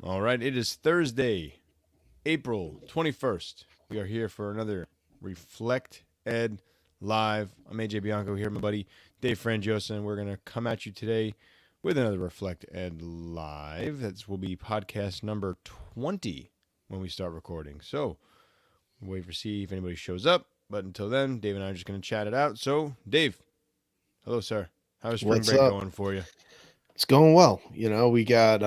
All right, it is Thursday, April 21st. We are here for another Reflect Ed Live. I'm AJ Bianco here, my buddy Dave Frangiosa, and we're going to come at you today with another Reflect Ed Live. That will be podcast number 20 when we start recording. So, we'll wait for see if anybody shows up. But until then, Dave and I are just going to chat it out. So, Dave, hello, sir. How's spring What's break up? going for you? It's going well. We got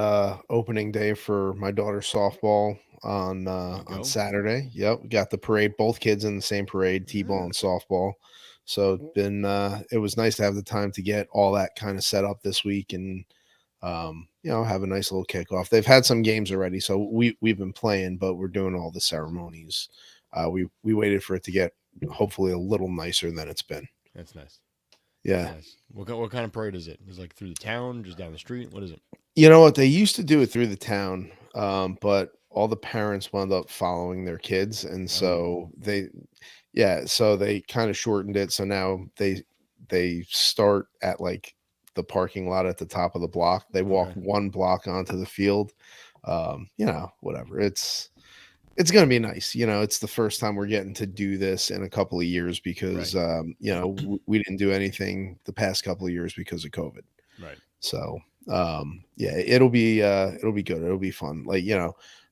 opening day for my daughter's softball There you on go. Saturday. Yep, we got the parade, both kids in the same parade, T-ball Yeah. and softball. So it was nice to have the time to get all that kind of set up this week and have a nice little kickoff. They've had some games already, so we've been playing, but we're doing all the ceremonies. We waited for it to get hopefully a little nicer than it's been. That's nice. That's Yeah. nice. What kind of parade is it? Is it like through the town, just down the street? What is it? You know what? They used to do it through the town, but all the parents wound up following their kids, and Oh, so they kind of shortened it. So now they start at like the parking lot at the top of the block. They walk okay. one block onto the field. Whatever. It's gonna be nice. It's the first time we're getting to do this in a couple of years because Right. we didn't do anything the past couple of years because of COVID. Right. So yeah, it'll be good. It'll be fun.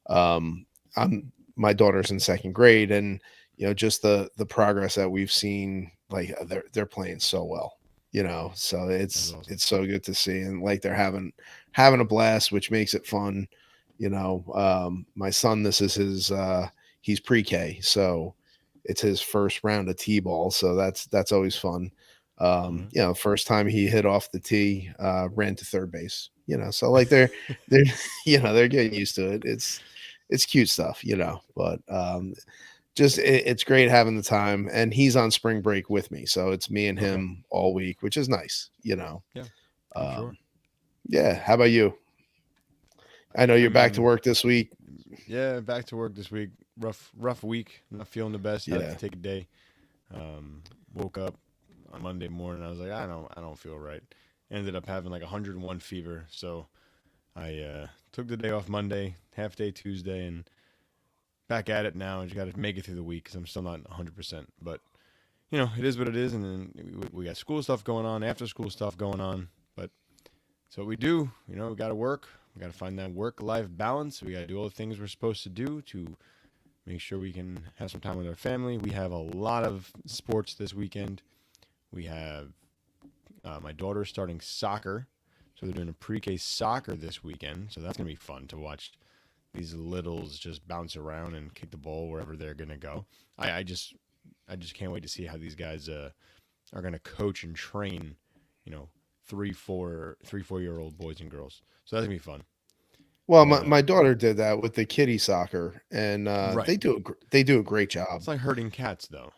Um I'm my daughter's in second grade, and just the progress that we've seen, like they're playing so well. So That's it's awesome. it's so good to see, and like they're having a blast, which makes it fun. My son, this is his he's pre-K, so it's his first round of T-ball, so that's always fun. All First time he hit off the tee, ran to third base. So like they're they're getting used to it. It's cute stuff, but just it's great having the time, and he's on spring break with me, so it's me and Okay. him all week, which is nice. Yeah, for sure. Um, yeah. How about you? I know I you're back to mean, work this week. yeah, back to work this week. Rough week. Not feeling the best. Had to Yeah. take a day. Um, Woke up on Monday morning. I was like, I don't feel right. Ended up having like 101 fever. So I took the day off Monday, half day Tuesday, and back at it now. I just got to make it through the week because I'm still not 100%. But it is what it is. And then we got school stuff going on, after school stuff going on. But so what we do, we got to work. We got to find that work-life balance. We got to do all the things we're supposed to do to make sure we can have some time with our family. We have a lot of sports this weekend. We have my daughter starting soccer. So they're doing a pre-K soccer this weekend. So that's going to be fun to watch these littles just bounce around and kick the ball wherever they're going to go. I just can't wait to see how these guys are going to coach and train, you know, 4 year old boys and girls. So that's gonna be fun. Well, But my daughter did that with the kiddie soccer, and right, they do a great job. it's like herding cats, though.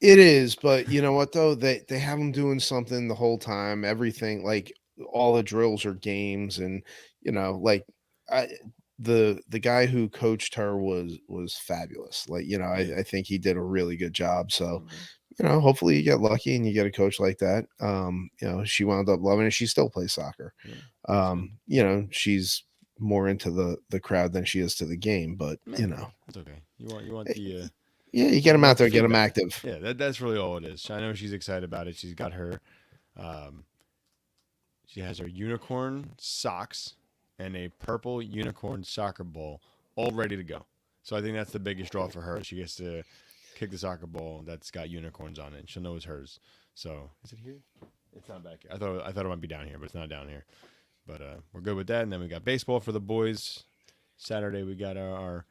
It is, but you know what though? They have them doing something the whole time. Everything, like all the drills are games, and like I, the guy who coached her was fabulous. Yeah. I think he did a really good job. So Okay. hopefully you get lucky and you get a coach like that. She wound up loving it. She still plays soccer. Yeah, that's good. She's more into the crowd than she is to the game, but It's okay. You want the yeah, you get you them out want the there, get them feedback. active. Yeah, that's really all it is. I know she's excited about it. She's got her, um, she has her unicorn socks and a purple unicorn soccer ball all ready to go. So I think that's the biggest draw for her. She gets to kick the soccer ball that's got unicorns on it. She'll know it's hers. So is it here? It's not back here. I thought it might be down here, but it's not down here. But we're good with that. And then we got baseball for the boys. Saturday we got our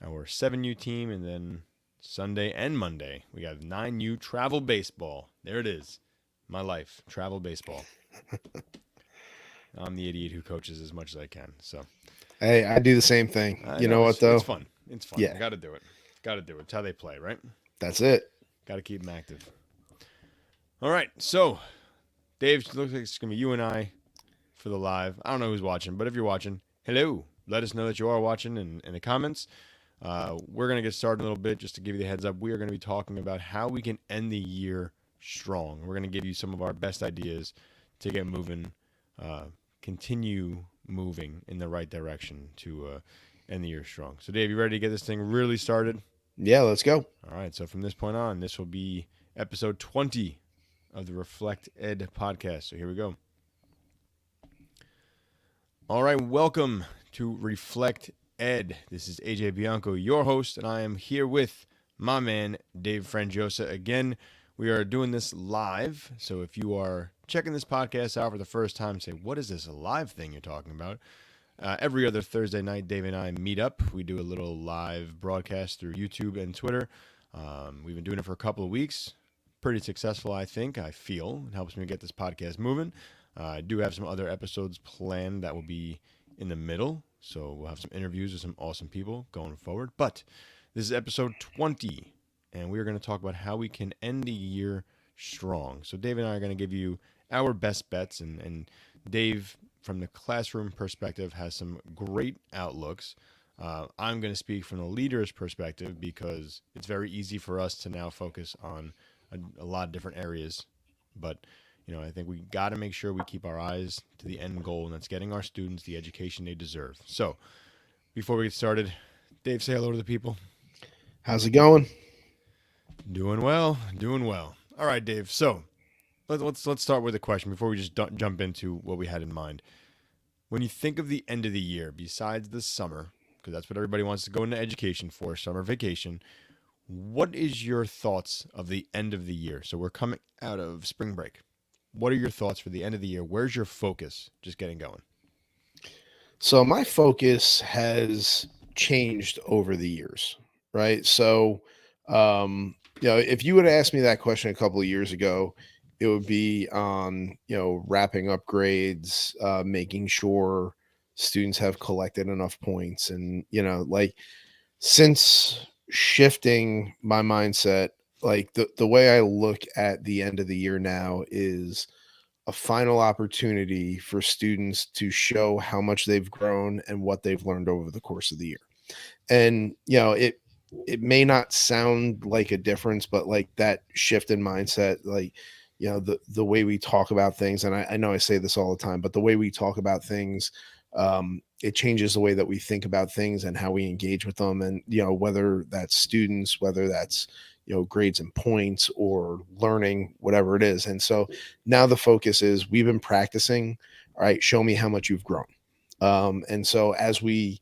7U team, and then Sunday and Monday we got 9U travel baseball. There it is. My life, travel baseball. I'm the idiot who coaches as much as I can. So Hey, I do the same thing. I You know know what it's though? fun. It's fun. I Yeah, got to do it. Got to do it. It's how they play, right? that's it. Got to keep them active. All right. So Dave, it looks like it's gonna be you and I for the live. I don't know who's watching, but if you're watching, hello. Let us know that you are watching in the comments. We're going to get started in a little bit just to give you the heads up. We are going to be talking about how we can end the year strong. We're going to give you some of our best ideas to get moving, continue moving in the right direction to end the year strong. So, Dave, you ready to get this thing really started? Yeah, let's go. All right. So, from this point on, this will be episode 20 of the Reflect Ed podcast. So, here we go. All right. Welcome to Reflect Ed. This is AJ Bianco, your host, and I am here with my man, Dave Frangiosa. Again, we are doing this live. So, if you are checking this podcast out for the first time, say, what is this live thing you're talking about? Every other Thursday night, Dave and I meet up. We do a little live broadcast through YouTube and Twitter. We've been doing it for a couple of weeks. Pretty successful, I think. I feel it helps me get this podcast moving. I do have some other episodes planned that will be in the middle. So we'll have some interviews with some awesome people going forward. But this is episode 20, and we are going to talk about how we can end the year strong. So Dave and I are going to give you our best bets, and Dave, from the classroom perspective, has some great outlooks. I'm going to speak from the leader's perspective because it's very easy for us to now focus on a lot of different areas. But, I think we got to make sure we keep our eyes to the end goal, and that's getting our students the education they deserve. So before we get started, Dave, say hello to the people. How's it going? Doing well, doing well. All right, Dave. So let's start with a question before we just jump into what we had in mind. When you think of the end of the year, besides the summer, because that's what everybody wants to go into education for, summer vacation, what is your thoughts of the end of the year? So we're coming out of spring break. What are your thoughts for the end of the year? Where's your focus? Just getting going. So my focus has changed over the years, right? So, if you would have asked me that question a couple of years ago, it would be on, wrapping up grades, making sure students have collected enough points. And, since shifting my mindset, like the way I look at the end of the year now is a final opportunity for students to show how much they've grown and what they've learned over the course of the year. And it may not sound like a difference, but like that shift in mindset, like the way we talk about things, and I know I say this all the time, but the way we talk about things, it changes the way that we think about things and how we engage with them. And whether that's students, whether that's grades and points or learning, whatever it is. And so now the focus is we've been practicing. All right, show me how much you've grown. And so as we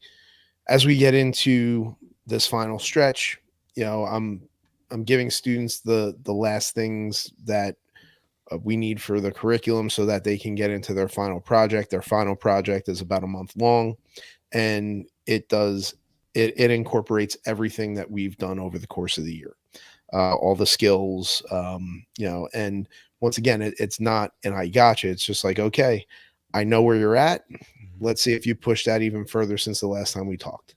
get into this final stretch, I'm giving students the last things that we need for the curriculum so that they can get into their final project. Their final project is about a month long, and it incorporates everything that we've done over the course of the year. All the skills, and once again, it's not an I gotcha. It's just like, okay, I know where you're at. Let's see if you push that even further since the last time we talked.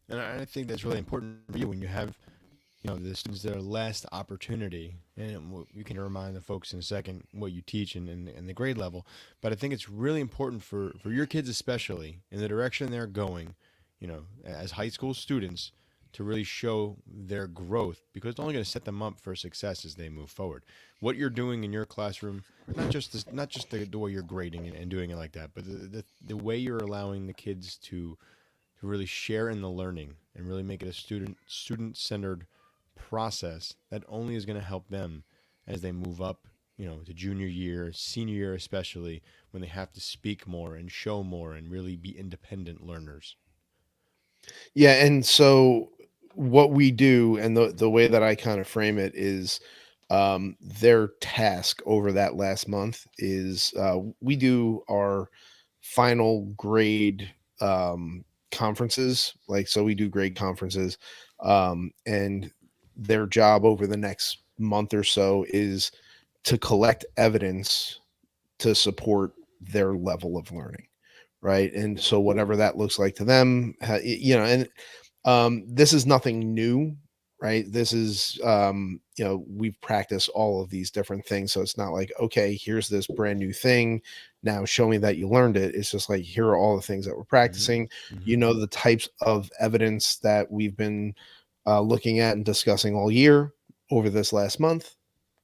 And I think that's really important for you when you have, the students their last opportunity. And we can remind the folks in a second what you teach and the grade level. But I think it's really important for your kids, especially in the direction they're going, as high school students, to really show their growth, because it's only going to set them up for success as they move forward. What you're doing in your classroom, not just the way you're grading and doing it like that, but the way you're allowing the kids to really share in the learning and really make it a student-centered process that only is going to help them as they move up, to junior year, senior year, especially when they have to speak more and show more and really be independent learners. Yeah. And so what we do, and the way that I kind of frame it is, their task over that last month is, we do our final grade conferences. Like, so we do grade conferences, and their job over the next month or so is to collect evidence to support their level of learning. Right. And so whatever that looks like to them, and this is nothing new, right? This is, we've practiced all of these different things. So it's not like, okay, here's this brand new thing. Now show me that you learned it. It's just like, here are all the things that we're practicing. Mm-hmm. The types of evidence that we've been looking at and discussing all year over this last month.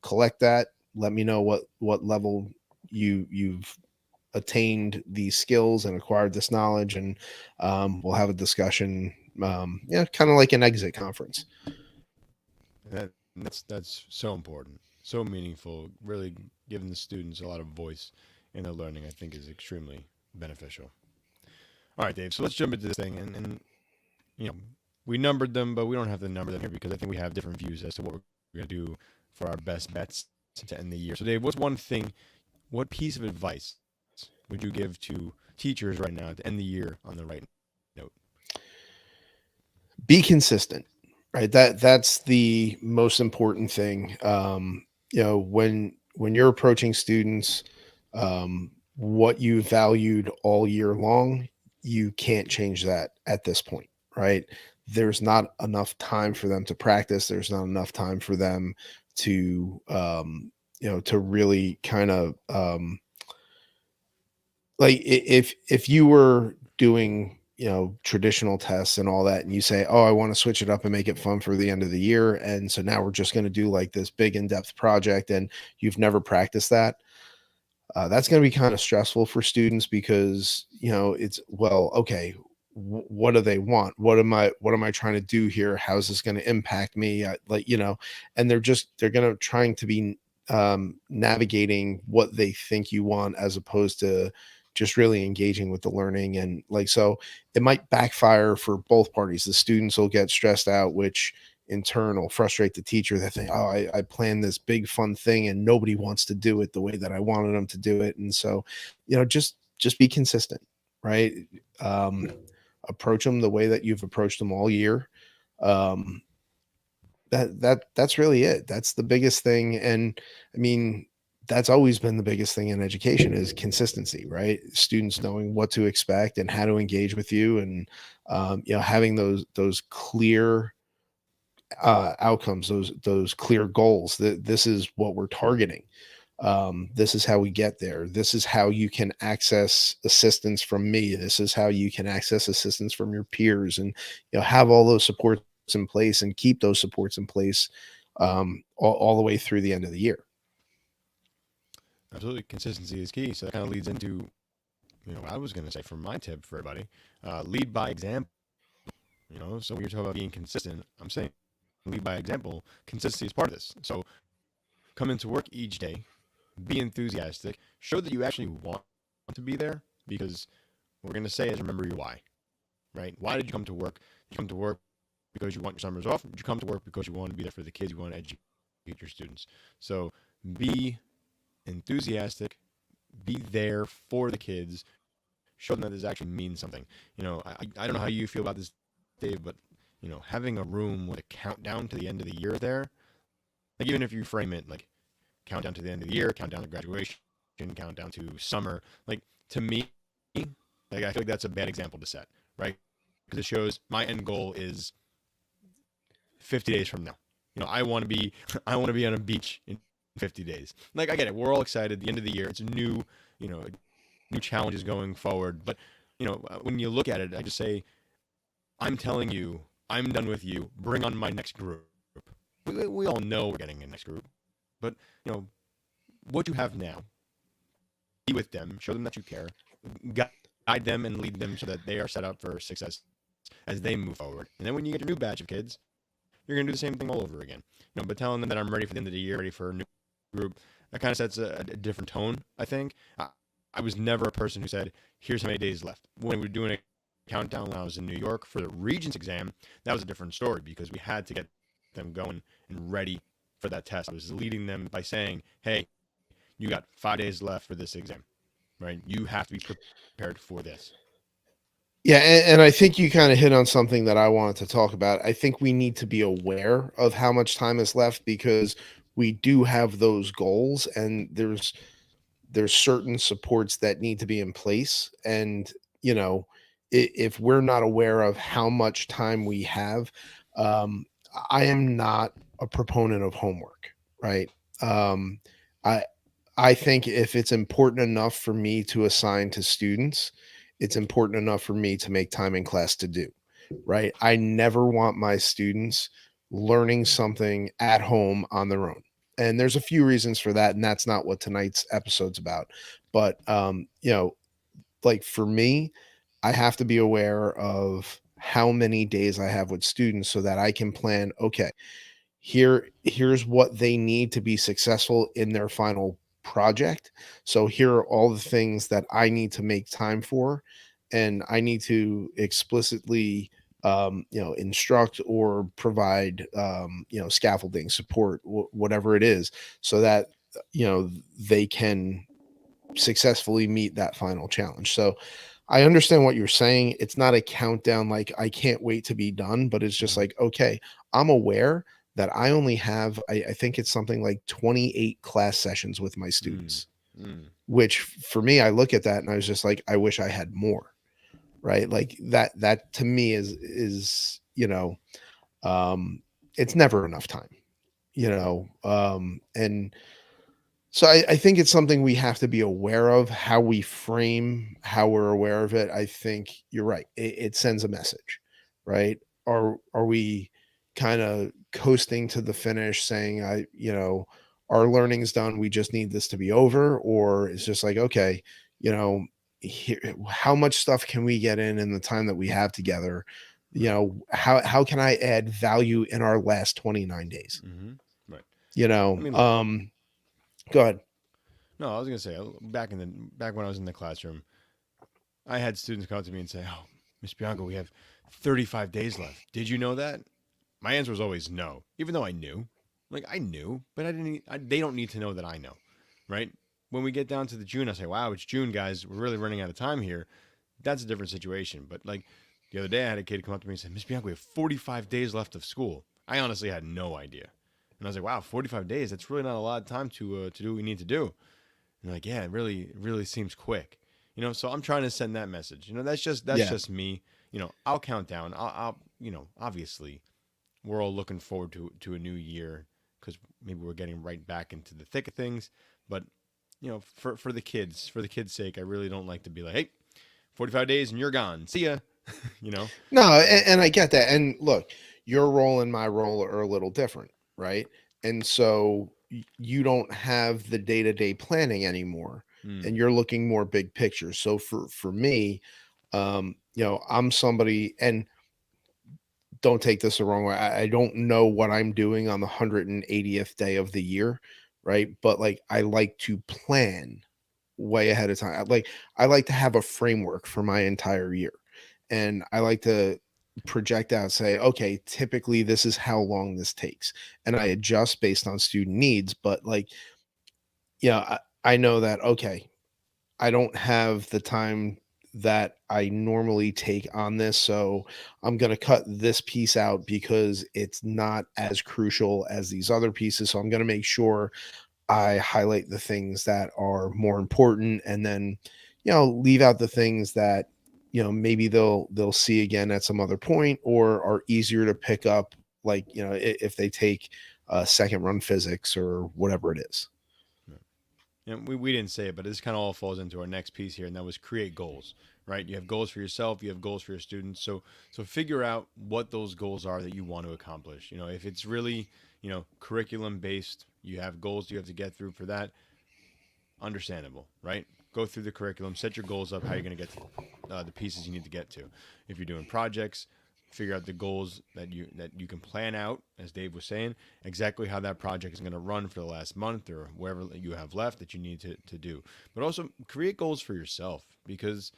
Collect that. Let me know what level you've attained these skills and acquired this knowledge, and we'll have a discussion, yeah, kind of like an exit conference. That's so important, so meaningful. Really giving the students a lot of voice in their learning, I think, is extremely beneficial. All right, Dave. So let's jump into this thing, and you know, we numbered them, but we don't have to number them here because I think we have different views as to what we're going to do for our best bets to end the year. So, Dave, what's one thing, what piece of advice would you give to teachers right now to end the year on the right note? Be consistent, right? That's the most important thing. When you're approaching students, what you valued all year long, you can't change that at this point, right? There's not enough time for them to practice. There's not enough time for them to to really kind of like if you were doing traditional tests and all that, and you say, oh, I want to switch it up and make it fun for the end of the year, and so now we're just going to do like this big in-depth project, and you've never practiced that, that's going to be kind of stressful for students, because it's, well, okay, what do they want? What am I trying to do here? How's this going to impact me? And they're going to trying to be navigating what they think you want, as opposed to just really engaging with the learning. And like, so it might backfire for both parties. The students will get stressed out, which in turn will frustrate the teacher. They think, oh, I planned this big fun thing and nobody wants to do it the way that I wanted them to do it. And so, just be consistent, right? Um, Approach them the way that you've approached them all year. Um, that's really it. That's the biggest thing. And I mean, that's always been the biggest thing in education, is consistency, right? Students knowing what to expect and how to engage with you, and having those clear outcomes, those clear goals, that this is what we're targeting. This is how we get there. This is how you can access assistance from me. This is how you can access assistance from your peers, and have all those supports in place, and keep those supports in place all the way through the end of the year. Absolutely, consistency is key. So that kind of leads into, what I was going to say for my tip for everybody: lead by example. So when you're talking about being consistent, I'm saying lead by example. Consistency is part of this. So come into work each day, be enthusiastic, show that you actually want to be there, because what we're going to say is, remember your why, right? Why did you come to work? You come to work because you want your summers off. Did you come to work because you want to be there for the kids? You want to educate your students. So be enthusiastic, be there for the kids, show them that this actually means something. I don't know how you feel about this, Dave, but having a room with a countdown to the end of the year there, like, even if you frame it like countdown to the end of the year, countdown to graduation, countdown to summer, like, to me, like, I feel like that's a bad example to set, right? Because it shows my end goal is 50 days from now. I want to be I want to be on a beach in 50 days. Like, I get it. We're all excited. The end of the year, it's a new challenges going forward. But when you look at it, I just say, I'm telling you, I'm done with you. Bring on my next group. We all know we're getting a next group, but what you have now, be with them, show them that you care, guide them and lead them so that they are set up for success as they move forward. And then when you get your new batch of kids, you're gonna do the same thing all over again. But telling them that I'm ready for the end of the year, ready for a new group, that kind of sets a different tone, I think. I was never a person who said, here's how many days left. When we were doing a countdown when I was in New York for the Regents exam, that was a different story, because we had to get them going and ready for that test. I was leading them by saying, hey, you got 5 days left for this exam, right? You have to be prepared for this. Yeah, and I think you kind of hit on something that I wanted to talk about. I think we need to be aware of how much time is left, because we do have those goals, and there's certain supports that need to be in place. And if we're not aware of how much time we have, um, I am not a proponent of homework, right? um, I I think if it's important enough for me to assign to students, it's important enough for me to make time in class to do, right? I never want my students learning something at home on their own. And there's a few reasons for that, and that's not what tonight's episode's about. But like for me, I have to be aware of how many days I have with students so that I can plan, okay, here's what they need to be successful in their final project. So here are all the things that I need to make time for, and I need to explicitly instruct or provide scaffolding support, whatever it is, so that they can successfully meet that final challenge. So I understand what you're saying. It's not a countdown like I can't wait to be done, but it's just Mhm. like, okay, I'm aware that I only have, I think it's something like 28 class sessions with my Mm. students, Mm. which for me, I look at that and I was just like, I wish I had more. Right. Like that to me is, it's never enough time, and so I think it's something we have to be aware of, how we frame how we're aware of it. I think you're right. It sends a message, right? Are we kind of coasting to the finish saying, our learning's done, we just need this to be over? Or it's just like, okay, you know, here, how much stuff can we get in the time that we have together? Right. How can I add value in our last 29 days? Mm-hmm. Right. You I know, mean, look. um, go ahead. No, I was gonna say back when I was in the classroom, I had students come up to me and say, "Oh, Miss Bianco, we have 35 days left. Did you know that?" My answer was always no, even though I knew. Like I knew, but I didn't. They don't need to know that I know, right? When we get down to the June, I say, "Wow, it's June, guys. We're really running out of time here." That's a different situation. But like the other day, I had a kid come up to me and say, "Miss Bianco, we have 45 days left of school." I honestly had no idea, and I was like, "Wow, 45 days. That's really not a lot of time to do what we need to do." And they're like, "Yeah, it really seems quick." So I'm trying to send that message. That's Yeah. just me. I'll count down. Obviously, we're all looking forward to a new year because maybe we're getting right back into the thick of things. But for the kids' sake, I really don't like to be like, "Hey, 45 days and you're gone. See ya." you know. No, Um, and I get that. And look, your role and my role are a little different, right? And so you don't have the day-to-day planning anymore, and mm, you're looking more big picture. So for me, I'm somebody, and don't take this the wrong way. I don't know what I'm doing on the 180th day of the year, right? But like I like to plan way ahead of time. I like to have a framework for my entire year. And I like to project out, say, okay, typically this is how long this takes. And I adjust based on student needs. But like, I know that, okay, I don't have the time that I normally take on this. So I'm going to cut this piece out because it's not as crucial as these other pieces. So I'm going to make sure I highlight the things that are more important, and then, leave out the things that, maybe they'll see again at some other point or are easier to pick up, like, if they take second run physics or whatever it is. and we didn't say it, but this kind of all falls into our next piece here, and that was create goals. Right? You have goals for yourself. You have goals for your students. So figure out what those goals are that you want to accomplish. If it's really curriculum based, you have goals you have to get through for that. Understandable, right? Go through the curriculum, set your goals up, how you're going to get to the pieces you need to get to. If you're doing projects, figure out the goals that you can plan out, as Dave was saying, exactly how that project is going to run for the last month or wherever you have left that you need to do. But also create goals for yourself because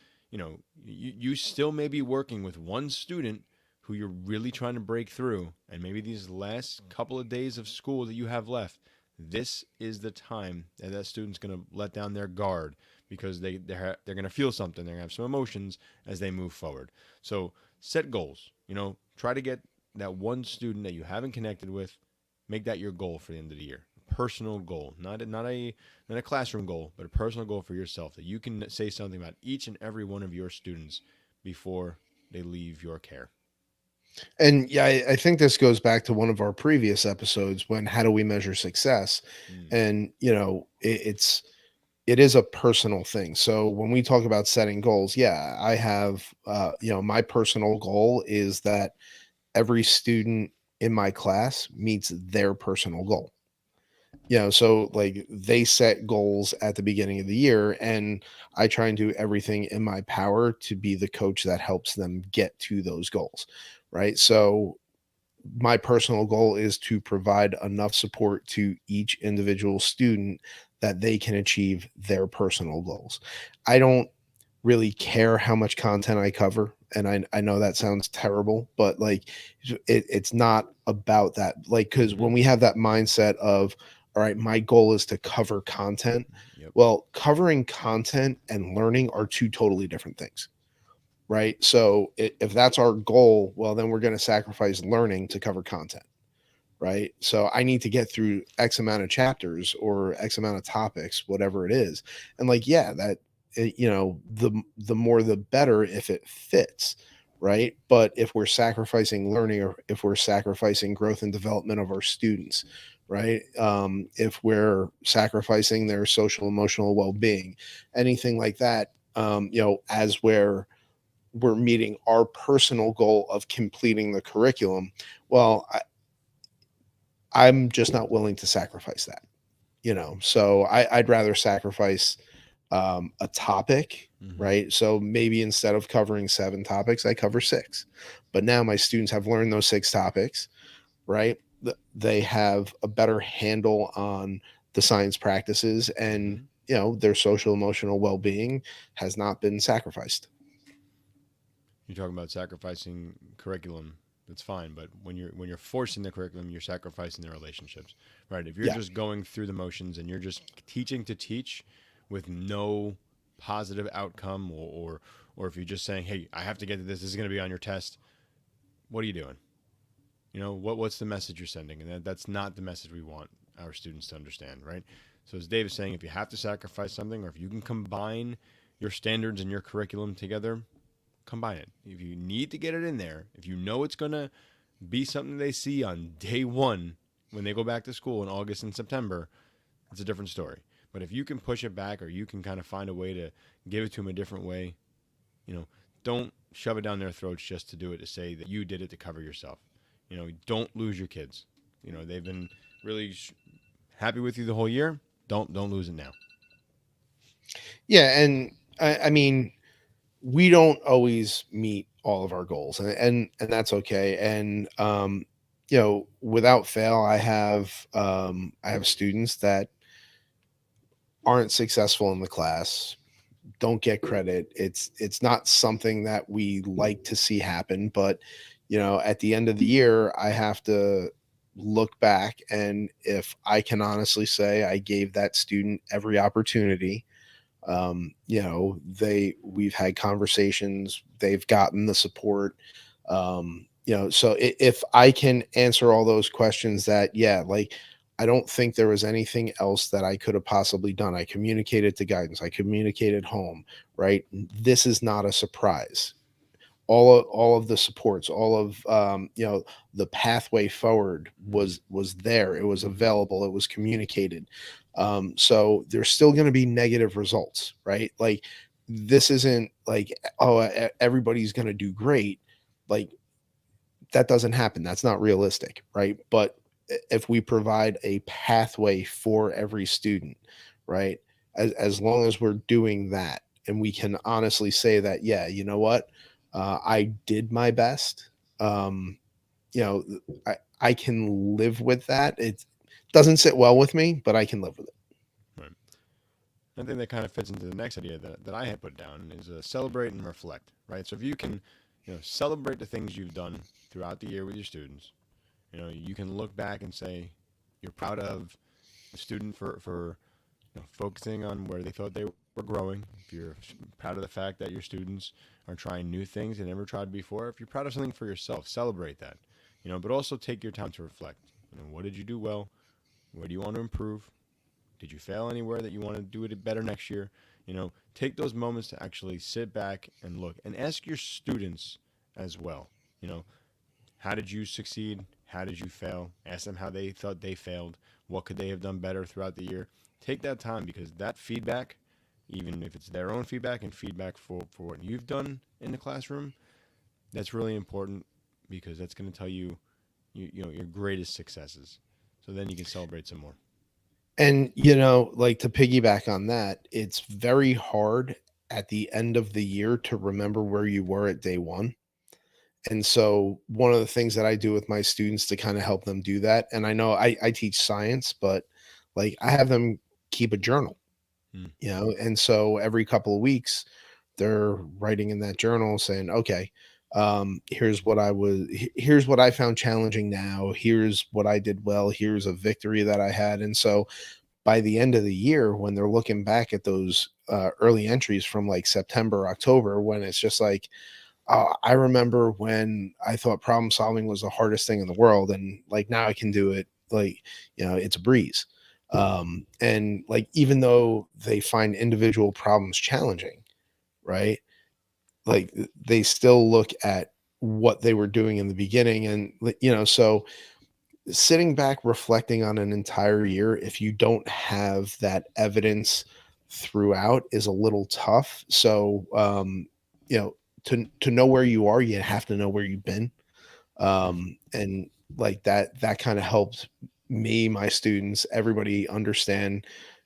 you still may be working with one student who you're really trying to break through, and maybe these last couple of days of school that you have left, this is the time that student's going to let down their guard because they're going to feel something. They're going to have some emotions as they move forward. So set goals. Try to get that one student that you haven't connected with. Make that your goal for the end of the year. Personal goal, not a classroom goal, but a personal goal for yourself that you can say something about each and every one of your students before they leave your care. And yeah, I think this goes back to one of our previous episodes, when how do we measure success? Mm, And it is a personal thing. So when we talk about setting goals, yeah, I have, my personal goal is that every student in my class meets their personal goal. So like they set goals at the beginning of the year, and I try and do everything in my power to be the coach that helps them get to those goals, right? So my personal goal is to provide enough support to each individual student that they can achieve their personal goals. I don't really care how much content I cover. And I know that sounds terrible, but like it's not about that. Like, because Mm-hmm. when we have that mindset of, all right, my goal is to cover content, Yep. well, covering content and learning are two totally different things, right? So if that's our goal, well, then we're going to sacrifice learning to cover content, right? So I need to get through X amount of chapters or X amount of topics, whatever it is. And like, yeah, that, the more the better if it fits, right? But if we're sacrificing learning, or if we're sacrificing growth and development of our students, right? If we're sacrificing their social emotional well-being, anything like that, as we're meeting our personal goal of completing the curriculum, well, I'm just not willing to sacrifice that, so I'd rather sacrifice a topic, Mm-hmm. right? So maybe instead of covering 7 topics, I cover 6, but now my students have learned those 6 topics, right? They have a better handle on the science practices, and Mm-hmm. their social emotional well-being has not been sacrificed. You're talking about sacrificing curriculum. That's fine, but when you're forcing the curriculum, you're sacrificing the relationships, right? If you're Yeah. just going through the motions and you're just teaching to teach with no positive outcome, or if you're just saying, "Hey, I have to get to this. This is going to be on your test." What are you doing? What's the message you're sending? And that's not the message we want our students to understand, right? So as Dave is saying, if you have to sacrifice something, or if you can combine your standards and your curriculum together, combine it. If you need to get it in there, if you know it's going to be something they see on day one when they go back to school in August and September, it's a different story. But if you can push it back, or you can kind of find a way to give it to them a different way, you know, don't shove it down their throats just to do it, to say that you did it to cover yourself. Don't lose your kids. They've been really happy with you the whole year. Don't lose it now. Yeah. And I mean, we don't always meet all of our goals, and that's okay. And without fail, I have students that aren't successful in the class, don't get credit. It's not something that we like to see happen, but at the end of the year, I have to look back, and if I can honestly say I gave that student every opportunity, we've had conversations, they've gotten the support, so if I can answer all those questions, that, yeah, like, I don't think there was anything else that I could have possibly done. I communicated to guidance, I communicated home, right? This is not a surprise. All of the supports, all of the pathway forward Mm-hmm. was there, it was Mm-hmm. available, it was communicated. So there's still going to be negative results, right? Like, this isn't like, oh, everybody's going to do great. Like, that doesn't happen, that's not realistic, right? But if we provide a pathway for every student, right, as long as we're doing that, and we can honestly say that, yeah, you know what, I did my best, um you know I can live with that. It doesn't sit well with me, but I can live with it. Right. I think that kind of fits into the next idea that I had put down, is celebrate and reflect, right? So if you can, celebrate the things you've done throughout the year with your students, you can look back and say you're proud of the student for focusing on where they thought they were growing. If you're proud of the fact that your students are trying new things they never tried before, if you're proud of something for yourself, celebrate that. But also take your time to reflect. What did you do well? Where do you want to improve? Did you fail anywhere that you want to do it better next year? Take those moments to actually sit back and look and ask your students as well. You know, how did you succeed? How did you fail? Ask them how they thought they failed. What could they have done better throughout the year? Take that time, because that feedback, even if it's their own feedback and feedback for what you've done in the classroom, that's really important, because that's going to tell you, your greatest successes. So then you can celebrate some more. And like to piggyback on that, it's very hard at the end of the year to remember where you were at day one. And so one of the things that I do with my students to kind of help them do that, and I know I teach science, but like I have them keep a journal, Mm. and so every couple of weeks they're writing in that journal saying, okay, here's what I found challenging now. Here's what I did well. Here's a victory that I had. And so by the end of the year, when they're looking back at those early entries from like September, October, when it's just like, I remember when I thought problem solving was the hardest thing in the world, and like now I can do it. Like, it's a breeze. And like, even though they find individual problems challenging, right? Like they still look at what they were doing in the beginning, and so sitting back reflecting on an entire year, if you don't have that evidence throughout, is a little tough. So you know to know where you are, you have to know where you've been. Mm. And like that kind of helped me, my students, everybody understand,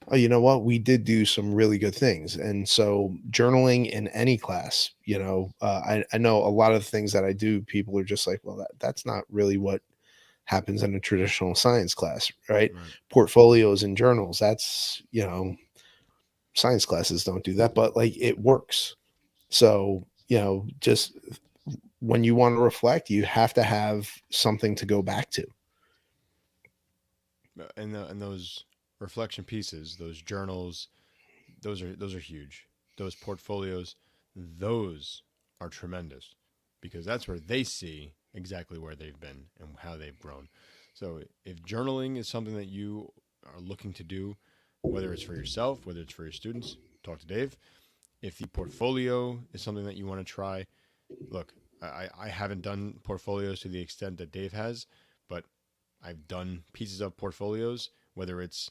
oh, you know what, we did do some really good things. And so journaling in any class, I know a lot of things that I do, people are just like, well, that's not really what happens in a traditional science class, right? Right. Portfolios and journals, that's, science classes don't do that, but like it works. So, just when you want to reflect, you have to have something to go back to. And those reflection pieces, those journals, those are huge. Those portfolios, those are tremendous because that's where they see exactly where they've been and how they've grown. So if journaling is something that you are looking to do, whether it's for yourself, whether it's for your students, talk to Dave. If the portfolio is something that you want to try, look, I haven't done portfolios to the extent that Dave has, but I've done pieces of portfolios, whether it's,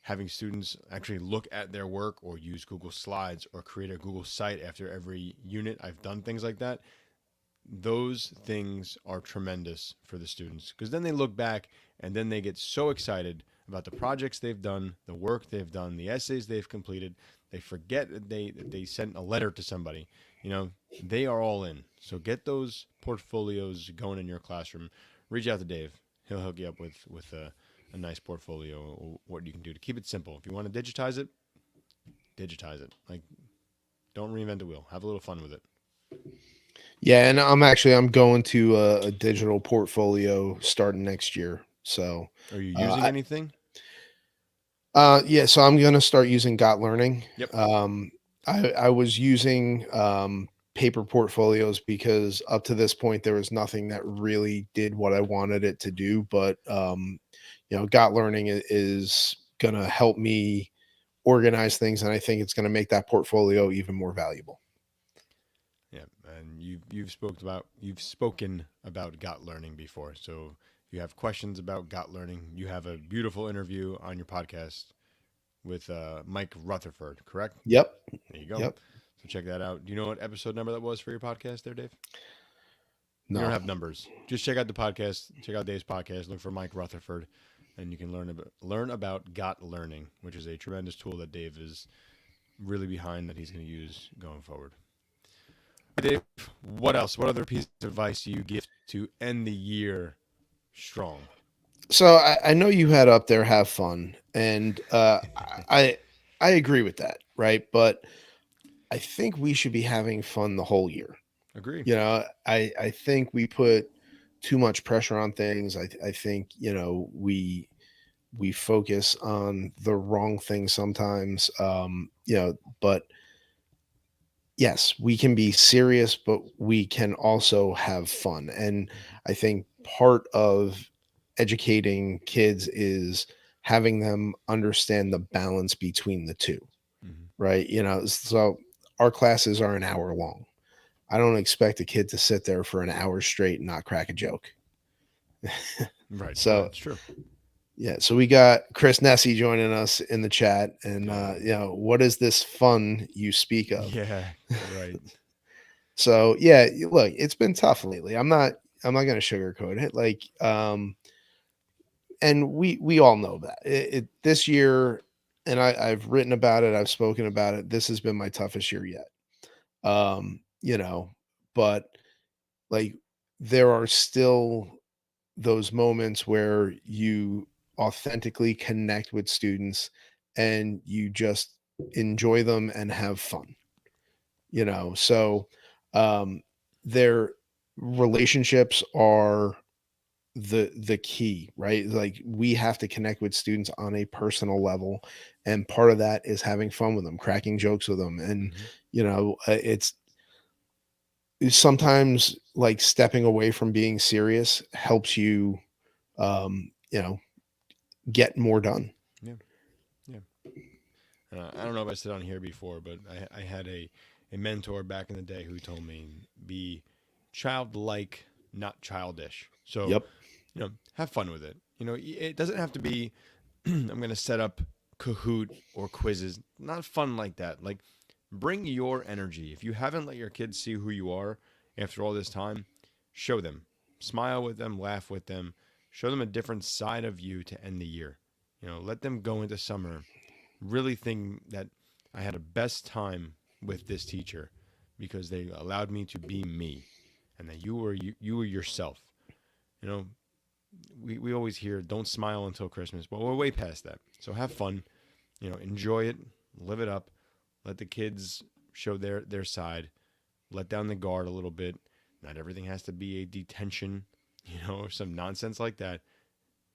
having students actually look at their work or use Google Slides or create a Google site after every unit. I've done things like that. Those things are tremendous for the students because then they look back and then they get so excited about the projects they've done, the work they've done, the essays they've completed. They forget that they sent a letter to somebody. You know, they are all in. So get those portfolios going in your classroom. Reach out to Dave. He'll hook you up with a nice portfolio or what you can do to keep it simple. If you want to digitize it, digitize it. Like, don't reinvent the wheel. Have a little fun with it. Yeah, and I'm going to a digital portfolio starting next year. So Are you uh, using anything? yeah, so I'm gonna start using Got Learning. Yep. I was using paper portfolios because up to this point there was nothing that really did what I wanted it to do. But Got Learning is gonna help me organize things, and I think it's gonna make that portfolio even more valuable. Yeah, and you've spoken about Got Learning before. So if you have questions about Got Learning, you have a beautiful interview on your podcast with Mike Rutherford, correct? Yep, There you go. yep. So check that out. Do you know what episode number that was for your podcast there, Dave? We don't No. have numbers. Just check out the podcast. Check out Dave's podcast. Look for Mike Rutherford, and you can learn about Got Learning, which is a tremendous tool that Dave is really behind that he's going to use going forward. Dave, what else? What other piece of advice do you give to end the year strong? So I know you had up there have fun, and I I agree with that, right? But I think we should be having fun the whole year. Agree. I think we put too much pressure on things. I think we focus on the wrong thing sometimes. But yes, we can be serious, but we can also have fun. And I think part of educating kids is having them understand the balance between the two, Mm-hmm. right? So our classes are an hour long. I don't expect a kid to sit there for an hour straight and not crack a joke. Right. So That's true. yeah, so we got Chris Nessie joining us in the chat, and Yeah. what is this fun you speak of? Yeah. Right. So yeah, look, it's been tough lately. I'm not going to sugarcoat it. Like, and we all know that this year, and I've written about it, I've spoken about it. This has been my toughest year yet. You know, but like there are still those moments where you authentically connect with students and you just enjoy them and have fun, so um their relationships are the key, right? Like we have to connect with students on a personal level, and part of that is having fun with them, cracking jokes with them, and Hmm. it's sometimes like stepping away from being serious helps you um you know get more done. Yeah, yeah. I don't know if I said on here before, but I had a mentor back in the day who told me be childlike, not childish. So, Yep. have fun with it. It doesn't have to be, I'm going to set up Kahoot or quizzes. Not fun like that. Like, bring your energy. If you haven't let your kids see who you are after all this time, show them. Smile with them, laugh with them, show them a different side of you to end the year. Let them go into summer really think that I had a best time with this teacher because they allowed me to be me and that you were yourself. You know, we always hear don't smile until Christmas, but we're way past that. So have fun, enjoy it, live it up, let the kids show their side, let down the guard a little bit. Not everything has to be a detention, or some nonsense like that.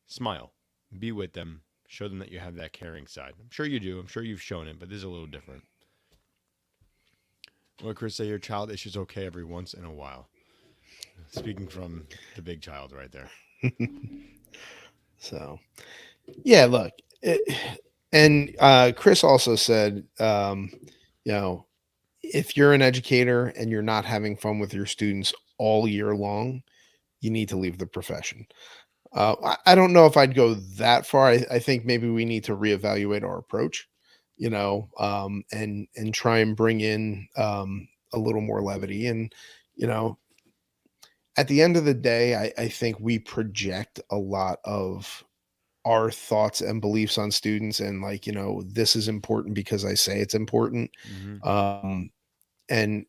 Smile, be with them, show them that you have that caring side. I'm sure you do. I'm sure you've shown it, but this is a little different. Well, Chris, say your childish is okay every once in a while. Speaking from the big child right there. So yeah, look, and Chris also said, you know, if you're an educator and you're not having fun with your students all year long, you need to leave the profession. I don't know if I'd go that far. I think maybe we need to reevaluate our approach, and try and bring in a little more levity. And you know, at the end of the day, I think we project a lot of our thoughts and beliefs on students, and like this is important because I say it's important. Mm-hmm. And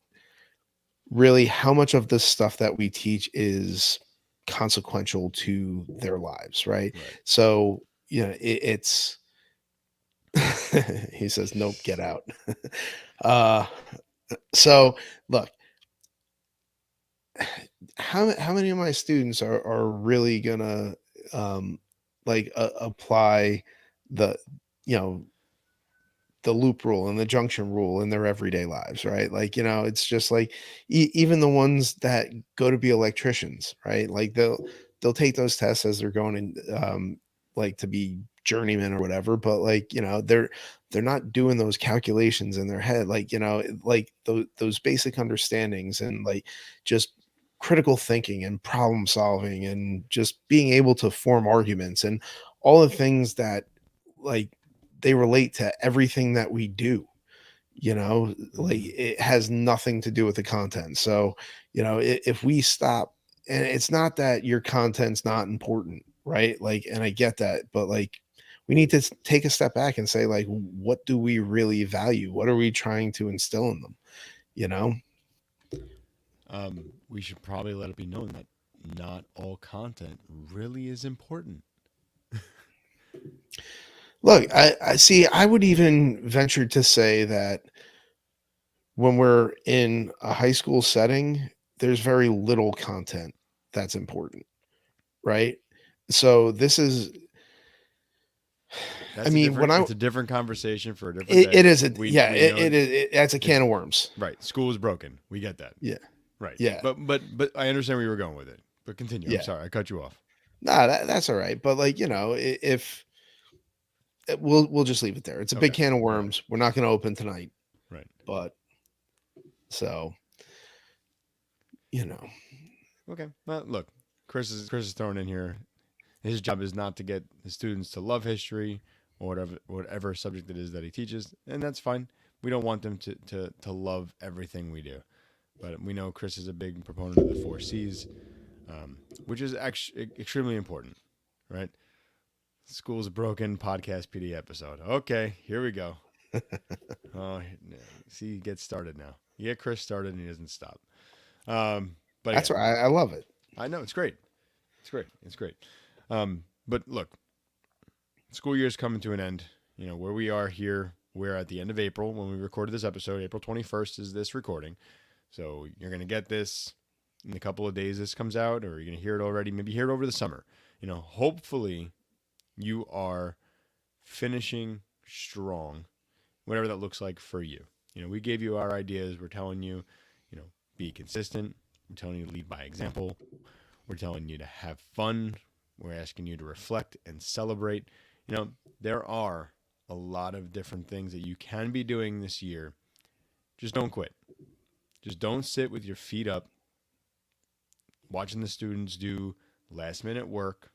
really, how much of this stuff that we teach is consequential to their lives, right? Right. So it's he says nope, get out. uh so look, how many of my students are really gonna apply the you know the loop rule and the junction rule in their everyday lives, right? Like, it's just like even the ones that go to be electricians, right? Like they'll take those tests as they're going in, like to be journeyman or whatever, but like, they're not doing those calculations in their head, like, like those basic understandings and like just critical thinking and problem solving and just being able to form arguments and all the things that like they relate to everything that we do, like Mm-hmm. it has nothing to do with the content. So if we stop, and it's not that your content's not important, right? Like, and I get that, but like we need to take a step back and say, like, what do we really value? What are we trying to instill in them, you know We should probably let it be known that not all content really is important. Look, I see, I would even venture to say that when we're in a high school setting, there's very little content that's important, right? So this is, I That's a mean, different. It's a different conversation for a different it day. is a, yeah, We know it is, that's a it's can of worms. right. School is broken. We get that. Yeah, Right. yeah, But I understand where you were going with it. But continue. I'm yeah. sorry. I cut you off. Nah, that's all right. But like, if we'll just leave it there. It's a big Okay. can of All right. worms. We're not going to open tonight, Right. but so you know, Okay. Well, look, Chris is throwing in here. His job is not to get his students to love history or whatever subject it is that he teaches, and that's fine. We don't want them to love everything we do, but we know Chris is a big proponent of the four C's, which is actually extremely important, right? School's broken podcast PD episode. Okay, here we go. Oh, see, he gets started now. You get Chris started and he doesn't stop. But That's again, why I love it. I know it's great. It's great. It's great. But look, school year's coming to an end. You know, where we are here, we're at the end of April when we recorded this episode. April 21st is this recording. So you're going to get this in a couple of days this comes out, or you're going to hear it already. Maybe hear it over the summer. You know, hopefully you are finishing strong, whatever that looks like for you. You know, we gave you our ideas. We're telling you, you know, be consistent. We're telling you to lead by example. We're telling you to have fun. We're asking you to reflect and celebrate. You know, there are a lot of different things that you can be doing this year. Just don't quit. Just don't sit with your feet up watching the students do last minute work.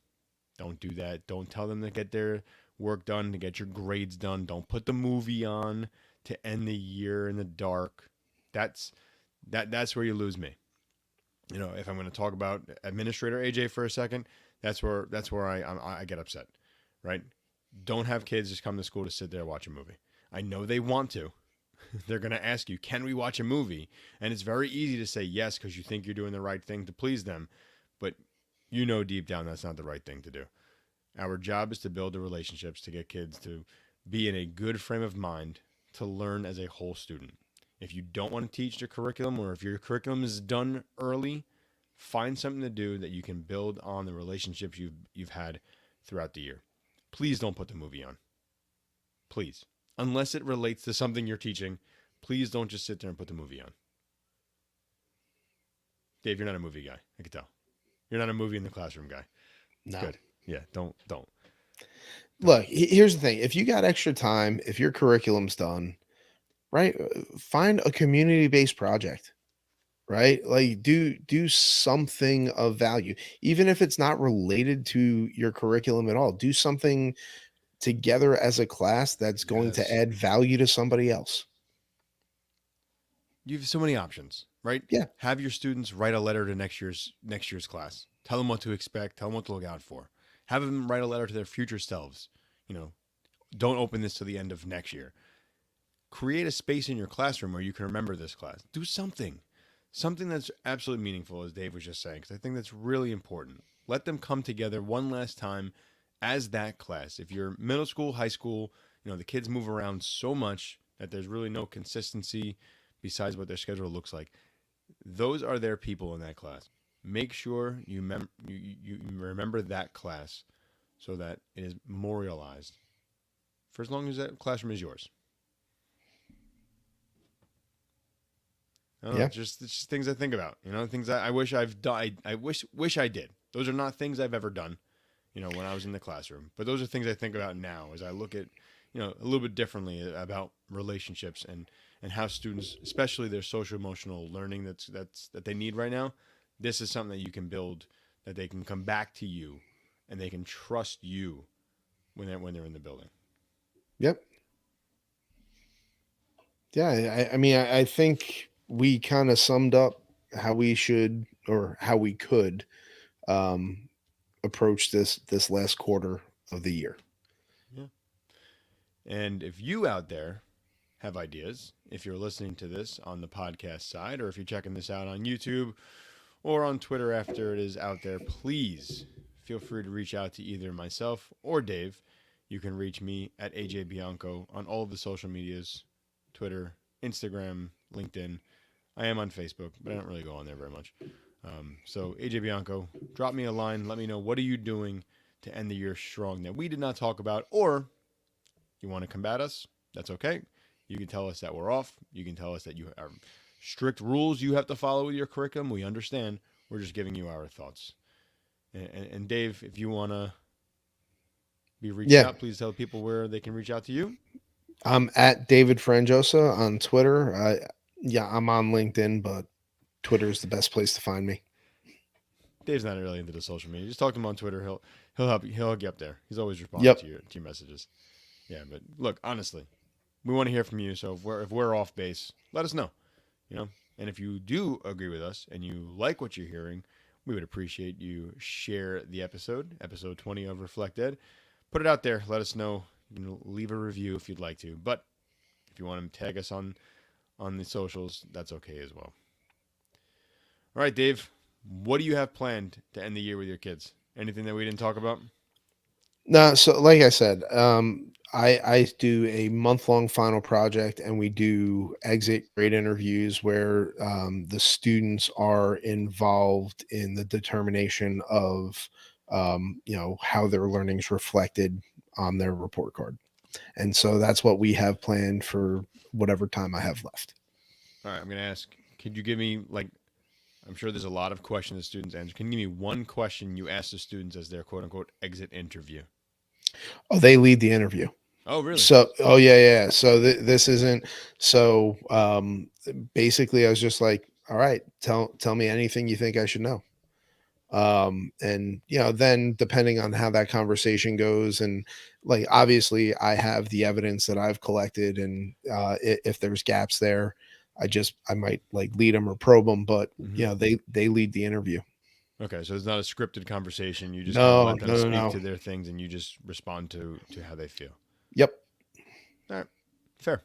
Don't do that. Don't tell them to get their work done, to get your grades done. Don't put the movie on to end the year in the dark. That's where you lose me. You know, if I'm going to talk about Administrator AJ for a second, that's where I get upset, right? Don't have kids just come to school to sit there and watch a movie. I know they want to. They're going to ask you, can we watch a movie? And it's very easy to say yes because you think you're doing the right thing to please them. But you know deep down that's not the right thing to do. Our job is to build the relationships, to get kids to be in a good frame of mind, to learn as a whole student. If you don't want to teach the curriculum, or if your curriculum is done early, find something to do that you can build on the relationships you've had throughout the year. Please don't put the movie on. Please. Unless it relates to something you're teaching, please don't just sit there and put the movie on. Dave, you're not a movie guy. I can tell. You're not a movie in the classroom guy. No. Good. Yeah, don't. Look, here's the thing. If you got extra time, if your curriculum's done, right, find a community-based project, right? Like do something of value. Even if it's not related to your curriculum at all, do something together as a class that's going to Yes. add value to somebody else. You have so many options, right? Yeah. Have your students write a letter to next year's class. Tell them what to expect. Tell them what to look out for. Have them write a letter to their future selves. You know, don't open this to the end of next year. Create a space in your classroom where you can remember this class. Do something that's absolutely meaningful, as Dave was just saying, because I think that's really important. Let them come together one last time as that class. If you're middle school, high school, you know, the kids move around so much that there's really no consistency besides what their schedule looks like. Those are their people in that class. Make sure you remember that class so that it is memorialized for as long as that classroom is yours. I don't know, it's just things I think about. You know, things I wish I've done. I wish I did. Those are not things I've ever done, you know, when I was in the classroom. But those are things I think about now as I look at, you know, a little bit differently about relationships and how students, especially their social emotional learning that they need right now. This is something that you can build, that they can come back to you and they can trust you when they're in the building. Yep. Yeah, I mean, I think we kind of summed up how we should, or how we could, um, approach this last quarter of the year. Yeah. And if you out there have ideas, if you're listening to this on the podcast side, or if you're checking this out on YouTube or on Twitter after it is out there, please feel free to reach out to either myself or Dave. You can reach me at AJ Bianco on all of the social medias, Twitter, Instagram, LinkedIn. I am on Facebook, but I don't really go on there very much. So AJ Bianco, drop me a line. Let me know, what are you doing to end the year strong that we did not talk about, or you want to combat us? That's okay. You can tell us that we're off. You can tell us that you are strict rules you have to follow with your curriculum. We understand. We're just giving you our thoughts. And Dave, if you want to be reached out, please tell people where they can reach out to you. I'm at David Frangiosa on Twitter. Yeah, I'm on LinkedIn, but Twitter is the best place to find me. Dave's not really into the social media. Just talk to him on Twitter. He'll help you. He'll get up there. He's always responding to your messages. Yeah, but look, honestly, we want to hear from you. So if we're off base, let us know. You know, and if you do agree with us and you like what you're hearing, we would appreciate you share the episode 20 of Reflect Ed. put it out there. Let us know. Leave a review if you'd like to. But if you want to tag us on the socials, that's okay as well. All right, Dave. What do you have planned to end the year with your kids? Anything that we didn't talk about? No, so like I said, I do a month-long final project, and we do exit grade interviews where the students are involved in the determination of how their learning's reflected on their report card. And so that's what we have planned for whatever time I have left. All right, I'm going to ask, could you give me, like, I'm sure there's a lot of questions the students answer. Can you give me one question you ask the students as their quote unquote exit interview? Oh, they lead the interview. Oh, really? So, oh yeah. So this isn't so. Basically, I was just like, all right, tell me anything you think I should know. And then depending on how that conversation goes, and like obviously, I have the evidence that I've collected, and if there's gaps there, I might like lead them or probe them, but they lead the interview. Okay, so it's not a scripted conversation. You just kind of No, let them no, no, speak no. to their things, and you just respond to how they feel. Yep. All right, fair,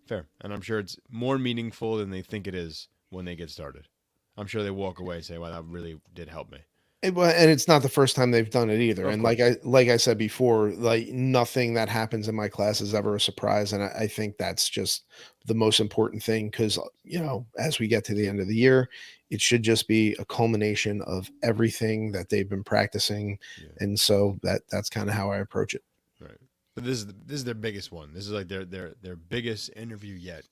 fair. And I'm sure it's more meaningful than they think it is when they get started. I'm sure they walk away and say, "Well, that really did help me." And it's not the first time they've done it either. Of And course. like I said before, like nothing that happens in my class is ever a surprise. And I think that's just the most important thing because as we get to the end of the year, it should just be a culmination of everything that they've been practicing. Yeah. And so that's kind of how I approach it. Right. But this is their biggest one. This is like their biggest interview yet.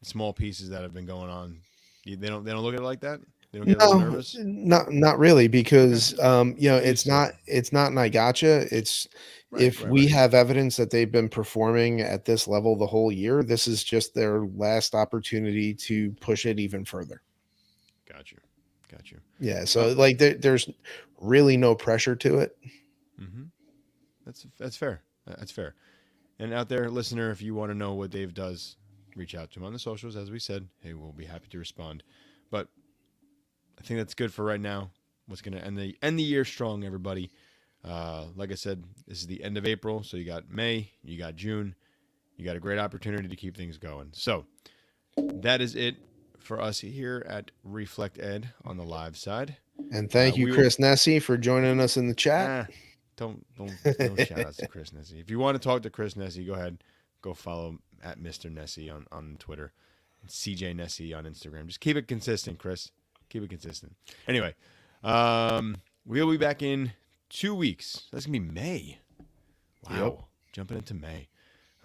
Small pieces that have been going on. They don't look at it like that. They don't get a little No, nervous. not really, because They're it's used to it. not an I gotcha. It's Right. if Right. we Right. have evidence that they've been performing at this level the whole year, this is just their last opportunity to push it even further. Got you. Got you. Yeah, Well. so like there's really no pressure to it. Mm-hmm. That's fair. That's fair. And out there, listener, if you want to know what Dave does, reach out to him on the socials. As we said, hey, we'll be happy to respond. But I think that's good for right now. What's going to end the year strong, everybody. Like I said, this is the end of April, so you got May, you got June, you got a great opportunity to keep things going. So that is it for us here at Reflect Ed on the live side. And thank you, We will. Chris Nessie, for joining us in the chat. Don't shout outs to Chris Nessie. If you want to talk to Chris Nessie, go ahead, go follow at Mr. Nessie on Twitter, CJ Nessie on Instagram. Just keep it consistent, Chris. Keep it consistent. Anyway, we'll be back in 2 weeks. That's gonna be May. Wow, Yep. Jumping into May.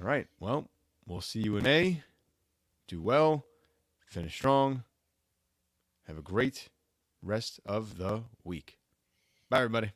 All right. Well, we'll see you in May. Do well. Finish strong. Have a great rest of the week. Bye, everybody.